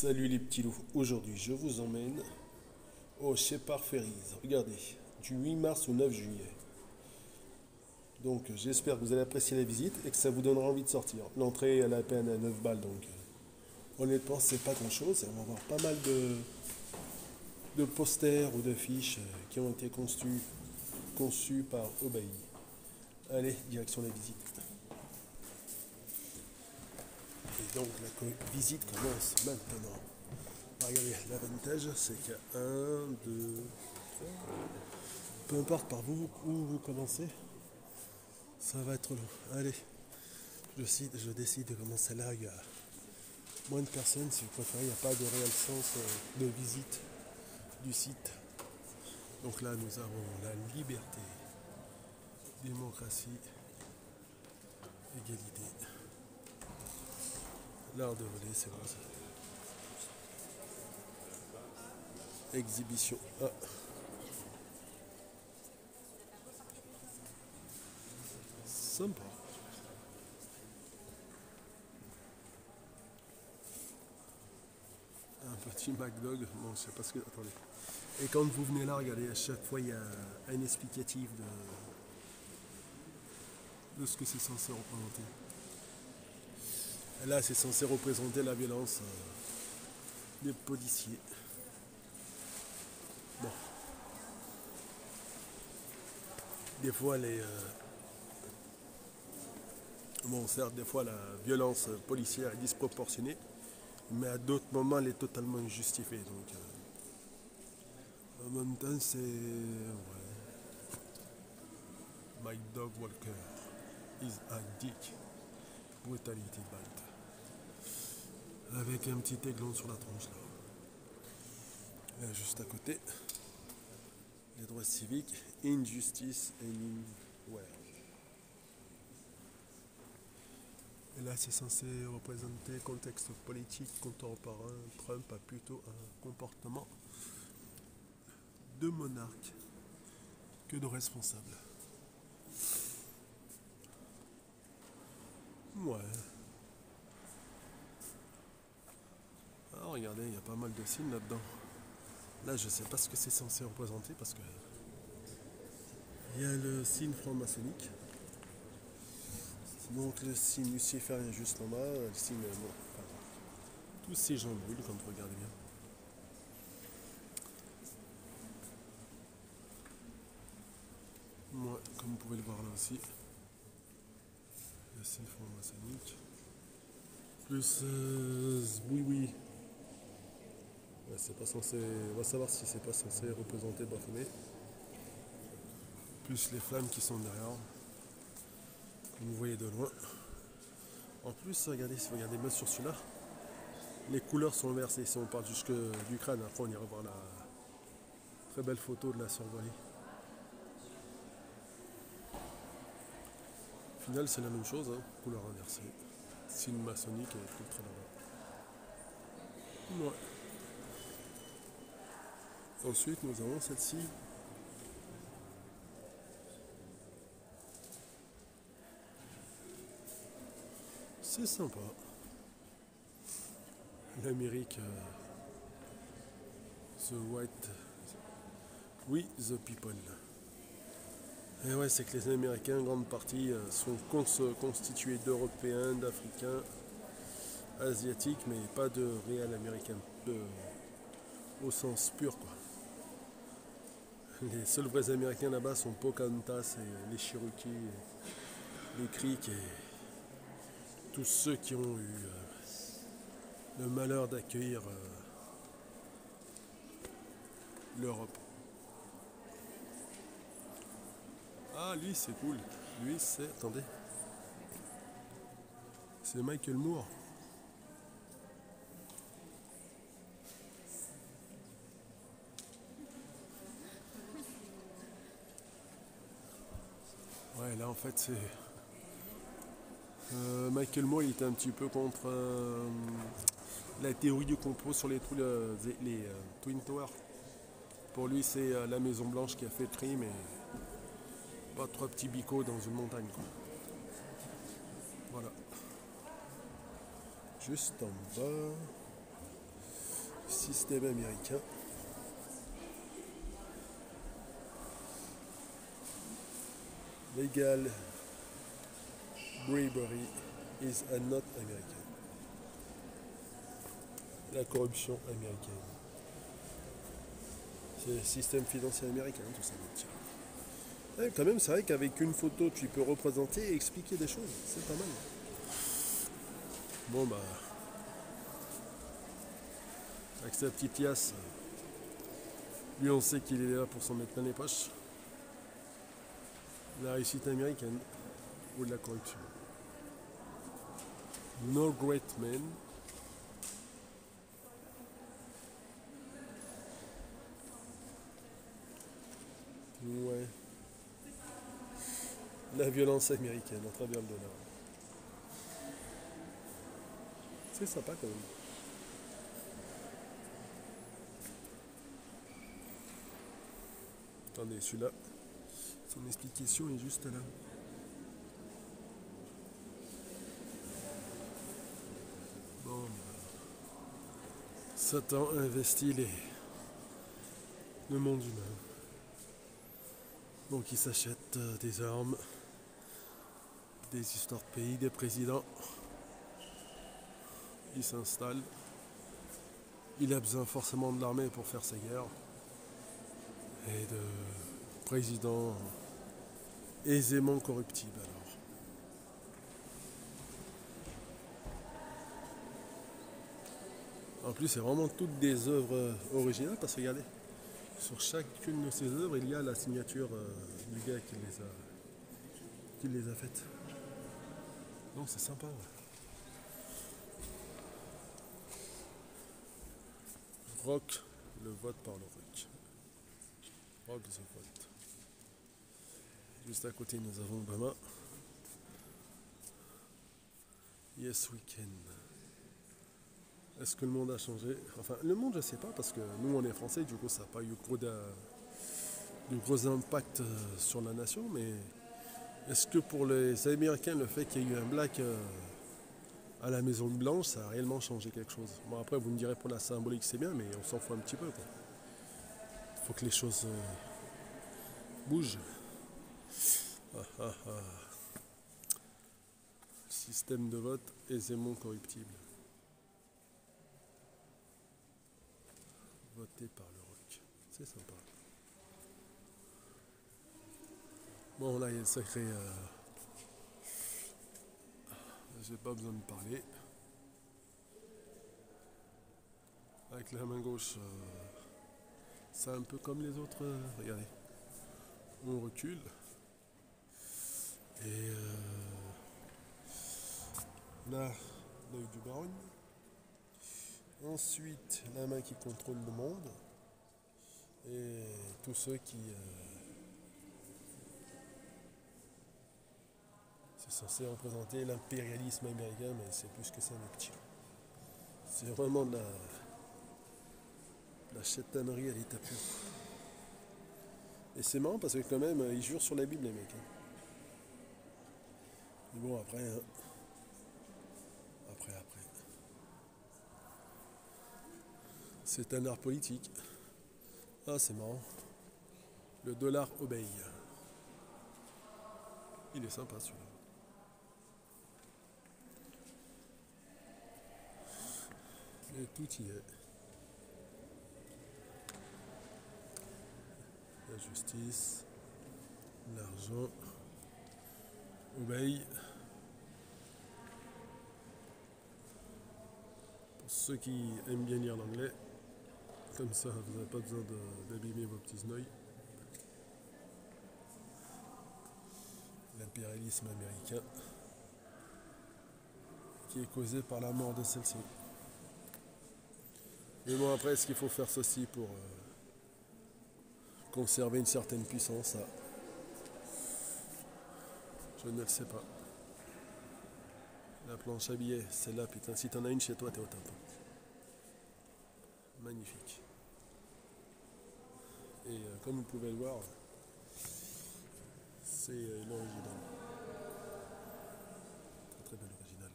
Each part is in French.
Salut les petits loups, aujourd'hui je vous emmène au Shepard Ferries. Regardez, du 8 mars au 9 juillet. Donc j'espère que vous allez apprécier la visite et que ça vous donnera envie de sortir. L'entrée elle est à peine à 9 balles donc honnêtement c'est pas grand chose. On va voir pas mal de posters ou d'affiches qui ont été conçus par Obey. Allez, direction la visite. Et donc la visite commence maintenant. Regardez, l'avantage c'est qu'il y a un, deux, peu importe par où vous commencez, ça va être long. Allez, je décide de commencer là, il y a moins de personnes, si vous préférez, il n'y a pas de réel sens de visite du site. Donc là, nous avons la liberté, démocratie, égalité. L'art de voler, c'est bon ça. Exhibition. Ah. Sympa. Un petit McDog, bon je sais pas ce que. Attendez. Et quand vous venez là, regardez, à chaque fois il y a un explicatif de ce que c'est censé représenter. Et là c'est censé représenter la violence des policiers. Bon. Des fois bon certes des fois la violence policière est disproportionnée, mais à d'autres moments elle est totalement injustifiée. Donc en même temps c'est. Ouais. My dog walker is a dick. Brutality bite. Avec un petit aiglon sur la tronche là. Et juste à côté, les droits civiques, injustice and ouais. Et là c'est censé représenter contexte politique contemporain. Trump a plutôt un comportement de monarque que de responsable. Ouais. Alors regardez, il y a pas mal de signes là-dedans. Là je sais pas ce que c'est censé représenter parce que il y a le signe franc-maçonnique. Donc le signe luciférien juste en bas, le signe. Bon, enfin, tous ces gens brûlent quand vous regardez bien. Moi, comme vous pouvez le voir là aussi, le signe franc-maçonnique. Plus oui oui. Ouais, c'est pas censé. On va savoir si c'est pas censé représenter Baphomet. Plus les flammes qui sont derrière. Comme vous voyez de loin. En plus, regardez, si vous regardez bien sur celui-là, les couleurs sont inversées. Si on parle jusque du crâne, après on ira voir la très belle photo de la survolée. Au final, c'est la même chose, hein, couleur inversée. Signe maçonnique et tout très là-bas. Ouais. Ensuite, nous avons celle-ci. C'est sympa. L'Amérique, the white, we the people. Et ouais, c'est que les Américains, en grande partie, sont constitués d'Européens, d'Africains, Asiatiques, mais pas de réels Américains, au sens pur, quoi. Les seuls vrais Américains là-bas sont Pocahontas et les Cherokees, les Creeks et tous ceux qui ont eu le malheur d'accueillir l'Europe. Ah, lui, c'est cool. Lui, c'est. Attendez. C'est Michael Moore. Ouais, là, en fait, c'est. Michael Moore, il était un petit peu contre la théorie du complot sur les Twin Towers. Pour lui, c'est la Maison Blanche qui a fait le crime et pas trois petits bicots dans une montagne, quoi. Voilà. Juste en bas. Système américain. Legal bribery is not American. La corruption américaine. C'est le système financier américain, tout ça. Ouais, quand même, c'est vrai qu'avec une photo, tu peux représenter et expliquer des choses. C'est pas mal. Bon, bah. Avec sa petite liasse, lui, on sait qu'il est là pour s'en mettre plein les poches. La réussite américaine ou de la corruption. No great men. Ouais. La violence américaine à travers le dollar. C'est sympa quand même. Attendez, celui-là, son explication est juste là. Bon, Satan investit le monde humain. Donc il s'achète des armes, des histoires de pays, des présidents. Il s'installe. Il a besoin forcément de l'armée pour faire sa guerre. Et de présidents aisément corruptibles alors. En plus, c'est vraiment toutes des œuvres originales parce que regardez, sur chacune de ces œuvres, il y a la signature du gars qui les a faites. Donc c'est sympa. Ouais. Rock le vote par le rock. Rock the vote. Juste à côté, nous avons Obama. Yes, we can. Est-ce que le monde a changé? Enfin, le monde, je ne sais pas, parce que nous, on est français, du coup, ça n'a pas eu de gros impact sur la nation, mais est-ce que pour les Américains, le fait qu'il y ait eu un black à la Maison Blanche, ça a réellement changé quelque chose? Bon, après, vous me direz, pour la symbolique, c'est bien, mais on s'en fout un petit peu, quoi. Il faut que les choses bougent. Ah, ah, ah. Système de vote aisément corruptible. Voté par le rock. C'est sympa. Bon, là, il y a le sacré. J'ai pas besoin de parler. Avec la main gauche, c'est un peu comme les autres. Regardez. On recule. Et là, l'œil du baron. Ensuite, la main qui contrôle le monde. Et tous ceux qui. C'est censé représenter l'impérialisme américain, mais c'est plus que ça, mes petits. C'est vraiment de la chétanerie à l'état pur. Et c'est marrant parce que quand même, ils jurent sur la Bible, les mecs. Hein. Mais bon, après, hein. Après. C'est un art politique. Ah, c'est marrant. Le dollar obéit. Il est sympa, celui-là. Et tout y est. La justice, l'argent, obéit. Pour ceux qui aiment bien lire l'anglais, comme ça, vous n'avez pas besoin d'abîmer vos petits oeils. L'impérialisme américain qui est causé par la mort de celle-ci. Mais bon, après, est-ce qu'il faut faire ceci pour conserver une certaine puissance? Ça, je ne le sais pas. La planche à billets, celle-là, putain, si t'en as une chez toi, t'es au top. Magnifique. Et comme vous pouvez le voir, c'est l'original. Très très bel original.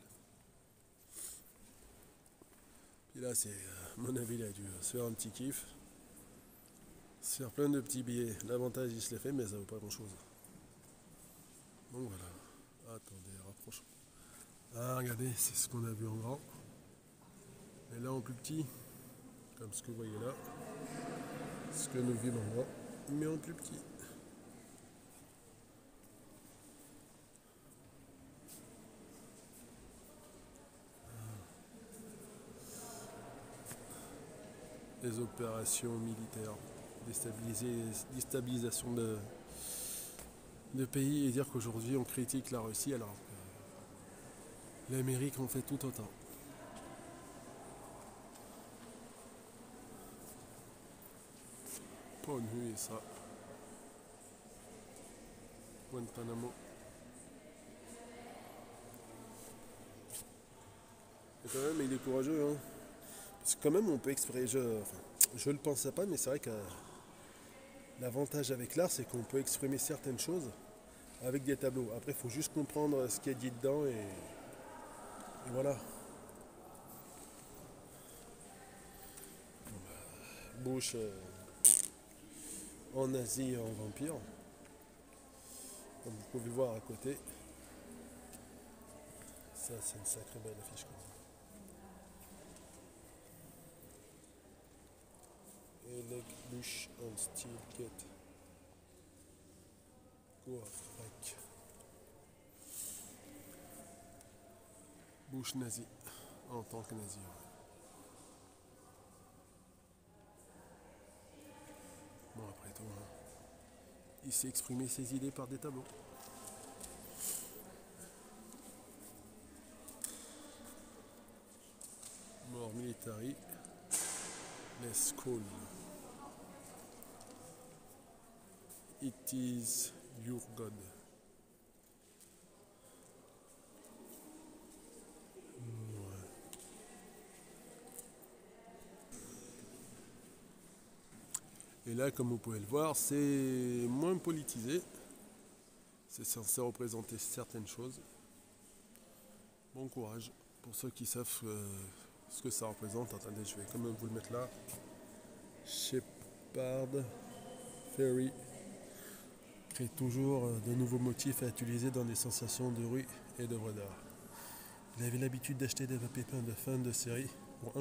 Et là, c'est, à mon avis, il a dû se faire un petit kiff, se faire plein de petits billets. L'avantage, il se les fait, mais ça vaut pas grand chose. Donc voilà. Attendez, rapproche. Ah, regardez, c'est ce qu'on a vu en grand. Et là, en plus petit, comme ce que vous voyez là, ce que nous vivons en grand, mais en plus petit. Les opérations militaires, déstabilisation de pays et dire qu'aujourd'hui on critique la Russie alors que l'Amérique en fait tout autant. Pas nu et ça. Guantanamo. Et quand même il est courageux hein. Parce que quand même on peut exprimer. Je le pensais pas mais c'est vrai que l'avantage avec l'art c'est qu'on peut exprimer certaines choses avec des tableaux. Après il faut juste comprendre ce qui est dit dedans et voilà. Bush en Asie en vampire. Comme vous pouvez voir à côté. Ça c'est une sacrée belle affiche comme ça. Elec Bush on Steel Kit. Goafrek. Bush nazi. En tant que nazi. Ouais. Bon après tout, hein. Il s'est exprimé ses idées par des tableaux. Mort militari. Les school. It is your God. Ouais. Et là, comme vous pouvez le voir, c'est moins politisé. C'est censé représenter certaines choses. Bon courage pour ceux qui savent ce que ça représente. Attendez, je vais quand même vous le mettre là. Shepard Ferry crée toujours de nouveaux motifs à utiliser dans des sensations de rue et d'œuvres d'art. Il avait l'habitude d'acheter des pépins de fin de série pour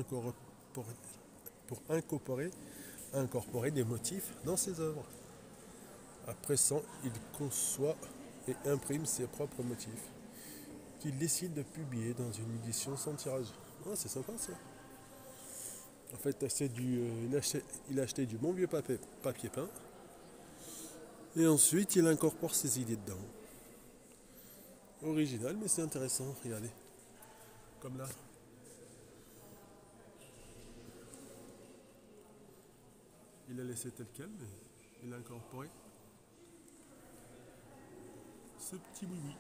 incorporer des motifs dans ses œuvres. Après ça, il conçoit et imprime ses propres motifs qu'il décide de publier dans une édition sans tirage. Ah, c'est sympa ça. En fait, il a acheté du bon vieux papier peint et ensuite il incorpore ses idées dedans. Original, mais c'est intéressant, regardez. Comme là. Il a laissé tel quel, mais il a incorporé ce petit oui.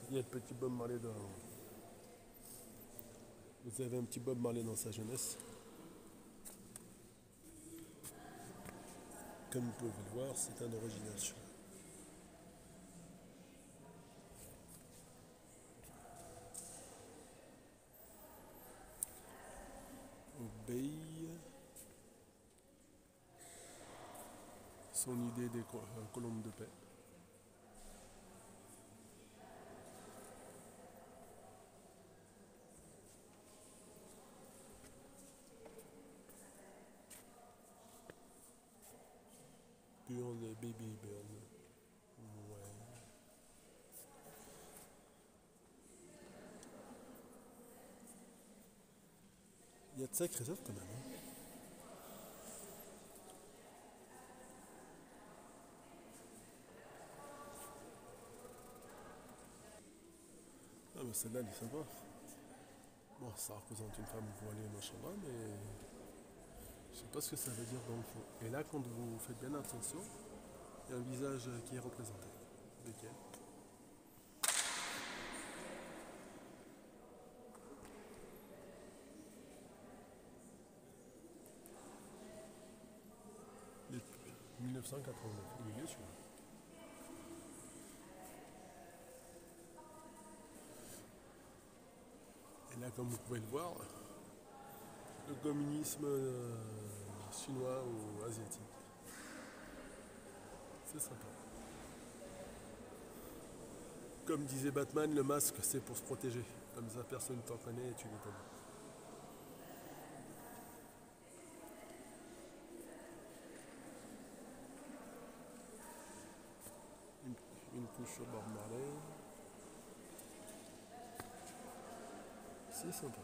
Il y a le petit Bob Marley dans. Vous avez un petit Bob Marley dans sa jeunesse. Comme vous pouvez le voir, c'est un original. Obéit son idée des colombes de paix. Burn et Baby Burn. Ouais. Il y a de sacrées œuvres quand même. Hein. Ah mais celle-là elle est sympa. Bon, ça représente une femme voilée machin là, mais je sais pas ce que ça veut dire dans le fond. Et là, quand vous faites bien attention, il y a un visage qui est représenté. Lequel? 1989. Il est vieux celui-là. Et là, comme vous pouvez le voir, le communisme chinois ou asiatique. C'est sympa. Comme disait Batman, le masque c'est pour se protéger. Comme ça personne ne t'en connaît et tu l'étonnes. Une couche au bord de Marley. C'est sympa.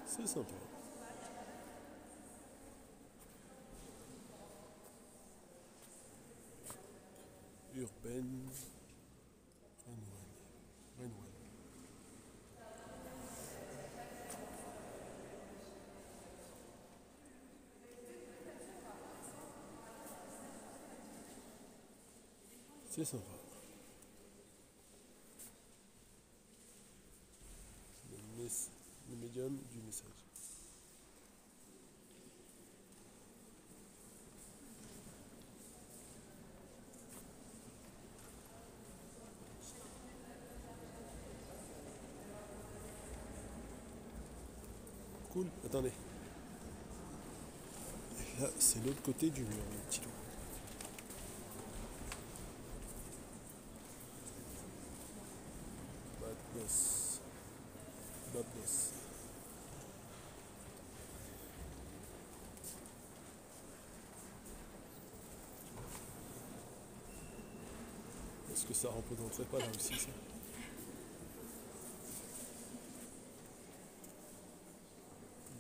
C'est sympa. Urbaine. Renouel. C'est sympa. Le médium du message. Cool. Attendez. Et là, c'est l'autre côté du mur, le petit loup. Badness. Badness. Est-ce que ça représenterait pas là aussi ça?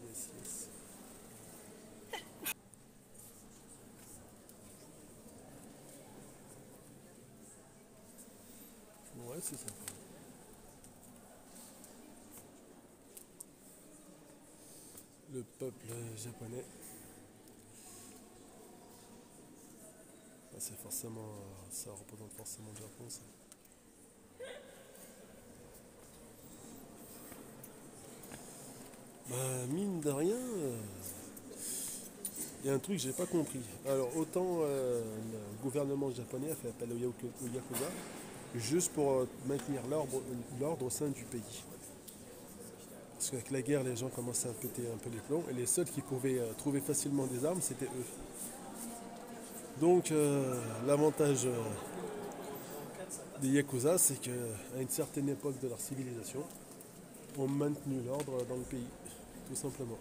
Yes, yes. Ouais, c'est sympa. Le peuple japonais. Ah, c'est forcément. Ça représente forcément le Japon, ça. Bah, mine de rien, il y a un truc que j'ai pas compris. Alors, autant le gouvernement japonais a fait appel au Yakuza, juste pour maintenir l'ordre au sein du pays. Parce qu'avec la guerre, les gens commençaient à péter un peu les plombs, et les seuls qui pouvaient trouver facilement des armes, c'était eux. Donc, l'avantage des Yakuza, c'est qu'à une certaine époque de leur civilisation, ont maintenu l'ordre dans le pays, tout simplement.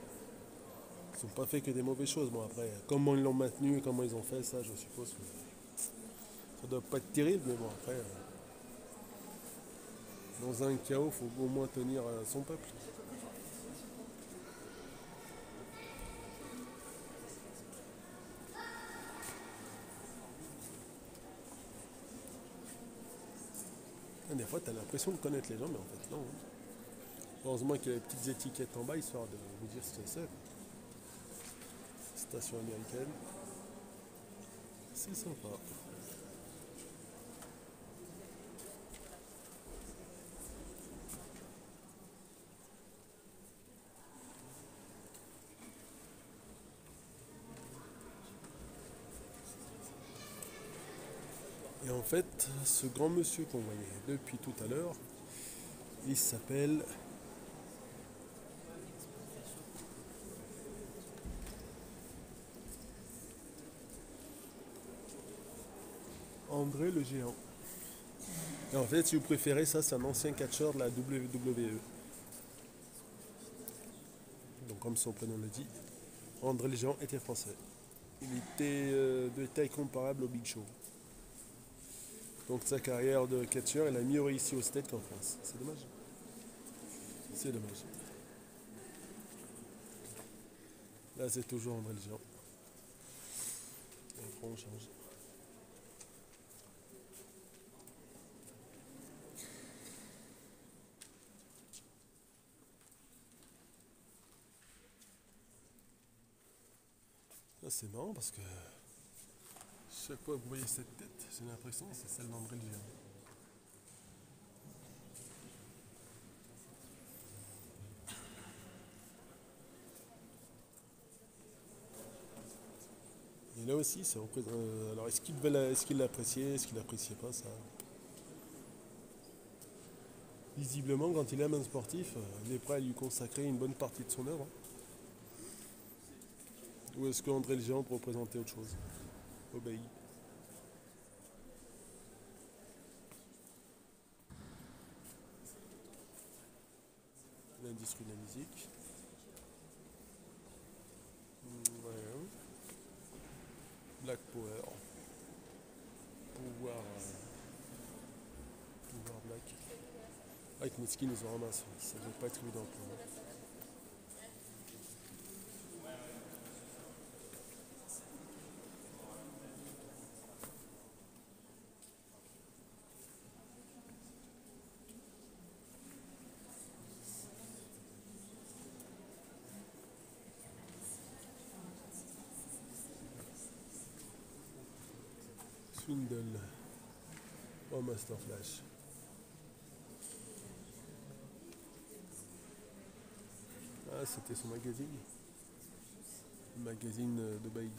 Ils n'ont pas fait que des mauvaises choses. Bon, après, comment ils l'ont maintenu et comment ils ont fait, ça, je suppose que ça doit pas être terrible, mais bon, après, dans un chaos, il faut au moins tenir son peuple. Et des fois, tu as l'impression de connaître les gens, mais en fait, non. Heureusement qu'il y a les petites étiquettes en bas, histoire de vous dire ce que c'est. Station américaine. C'est sympa. Et en fait, ce grand monsieur qu'on voyait depuis tout à l'heure, il s'appelle André le Géant. Et en fait, si vous préférez, ça c'est un ancien catcheur de la WWE. Donc comme son prénom le dit, André le Géant était français. Il était de taille comparable au Big Show. Donc sa carrière de catcheur, elle a mieux réussi au States qu'en France. C'est dommage. C'est dommage. Là c'est toujours André le Géant. Et après on change. Ah, c'est marrant parce que chaque fois que vous voyez cette tête, j'ai l'impression que c'est celle d'André le Géant. Et là aussi, ça représente. Alors, est-ce qu'il l'appréciait, est-ce qu'il l'appréciait pas ça? Visiblement, quand il aime un sportif, il est prêt à lui consacrer une bonne partie de son œuvre. Ou est-ce qu'André le Géant peut représenter autre chose? Obéi. L'industrie de la musique. Ouais. Black Power. Pouvoir, pouvoir Black. Avec Mitski nous en ramasse. Ça ne devait pas être évident pour moi. Swindle. Oh, Master Flash. Ah, c'était son magazine. Le magazine de Bailly.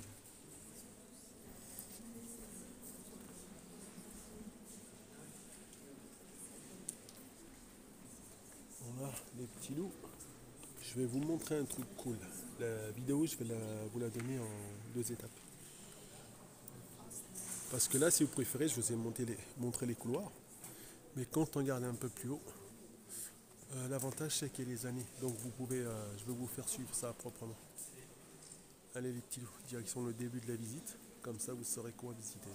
Voilà, les petits loups. Je vais vous montrer un truc cool. La vidéo, je vais vous la donner en deux étapes. Parce que là, si vous préférez, je vous ai montré les couloirs. Mais quand on regarde un peu plus haut, l'avantage c'est qu'il y a les années. Donc vous pouvez, je vais vous faire suivre ça proprement. Allez les petits loups, direction le début de la visite. Comme ça, vous saurez quoi visiter.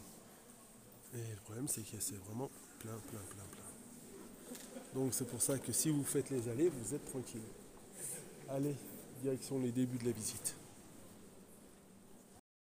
Et le problème, c'est que c'est vraiment plein, plein, plein, plein. Donc c'est pour ça que si vous faites les allées, vous êtes tranquille. Allez, direction les débuts de la visite.